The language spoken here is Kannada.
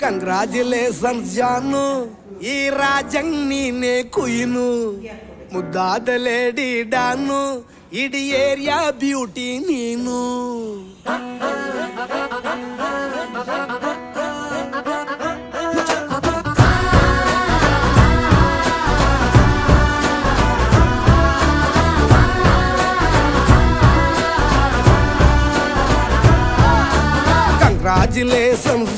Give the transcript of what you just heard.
ಕಂಗ್ರಾಚುಲೇಷನ್ಸ್ ಜಾನು, ಈ ರಾಜಂಗ್ ನೀನೆ ಕುಯ್ನು, ಮುದ್ದಾದ ಲೇಡಿ ಡಾನು, ಇಡೀ ಏರಿಯಾ ಬ್ಯೂಟಿ ನೀನು. Congratulations